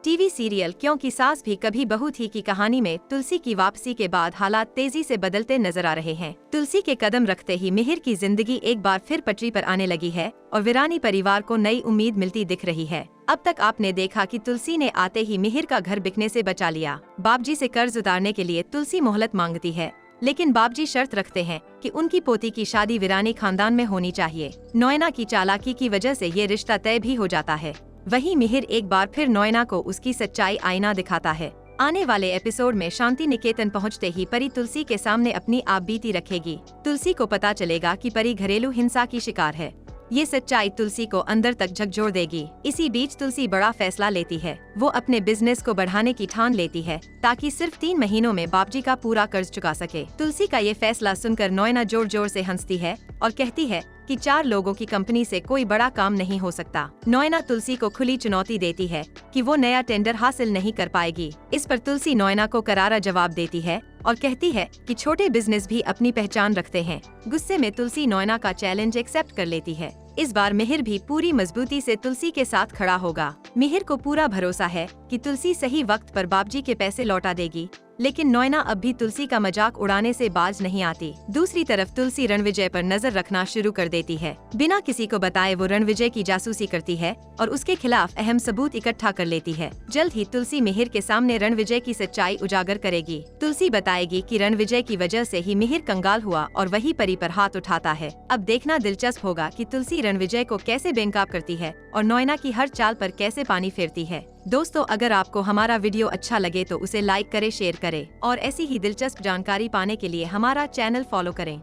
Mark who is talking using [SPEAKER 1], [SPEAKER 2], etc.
[SPEAKER 1] TV serial क्योंकि सास भी कभी बहू थी की कहानी में तुलसी की वापसी के बाद हालात तेजी से बदलते नजर आ रहे हैं। तुलसी के कदम रखते ही मिहिर की जिंदगी एक बार फिर पटरी पर आने लगी है और वीरानी परिवार को नई उम्मीद मिलती दिख रही है। अब तक आपने देखा कि तुलसी ने आते ही मिहिर का घर बिकने से बचा लिया। बाबजी से कर्ज उतारने के लिए तुलसी मोहलत मांगती है, लेकिन बाबजी शर्त रखते हैं कि उनकी पोती की शादी वीरानी खानदान में होनी चाहिए। नोएना की चालाकी की वजह से ये रिश्ता तय भी हो जाता है। वहीं मिहिर एक बार फिर नोएना को उसकी सच्चाई आईना दिखाता है। आने वाले एपिसोड में शांति निकेतन पहुंचते ही परी तुलसी के सामने अपनी आप बीती रखेगी। तुलसी को पता चलेगा कि परी घरेलू हिंसा की शिकार है। ये सच्चाई तुलसी को अंदर तक झकझोर देगी। इसी बीच तुलसी बड़ा फैसला लेती है। वो अपने बिजनेस को बढ़ाने की ठान लेती है ताकि सिर्फ 3 महीनों में बाबजी का पूरा कर्ज चुका सके। तुलसी का ये फैसला सुनकर नोएना जोर जोर से हंसती है और कहती है कि 4 लोगों की कंपनी से कोई बड़ा काम नहीं हो सकता। नोएना तुलसी को खुली चुनौती देती है कि वो नया टेंडर हासिल नहीं कर पाएगी। इस पर तुलसी नोएना को करारा जवाब देती है और कहती है कि छोटे बिजनेस भी अपनी पहचान रखते हैं। गुस्से में तुलसी नोएना का चैलेंज एक्सेप्ट कर लेती है। इस बार मिहिर भी पूरी मजबूती से तुलसी के साथ खड़ा होगा। मिहिर को पूरा भरोसा है कि तुलसी सही वक्त पर बाबजी के पैसे लौटा देगी, लेकिन नोएना अब भी तुलसी का मजाक उड़ाने से बाज नहीं आती। दूसरी तरफ तुलसी रणविजय पर नजर रखना शुरू कर देती है। बिना किसी को बताए वो रणविजय की जासूसी करती है और उसके खिलाफ अहम सबूत इकट्ठा कर लेती है। जल्द ही तुलसी मिहिर के सामने रणविजय की सच्चाई उजागर करेगी। तुलसी बताएगी कि रणविजय की वजह से ही मिहिर कंगाल हुआ और वही परी पर हाथ उठाता है। अब देखना दिलचस्प होगा कि तुलसी रणविजय को कैसे बेनकाब करती है और नोएना की हर चाल पर कैसे पानी फेरती है। दोस्तों, अगर आपको हमारा वीडियो अच्छा लगे तो उसे लाइक करें, शेयर करें और ऐसी ही दिलचस्प जानकारी पाने के लिए हमारा चैनल फॉलो करें।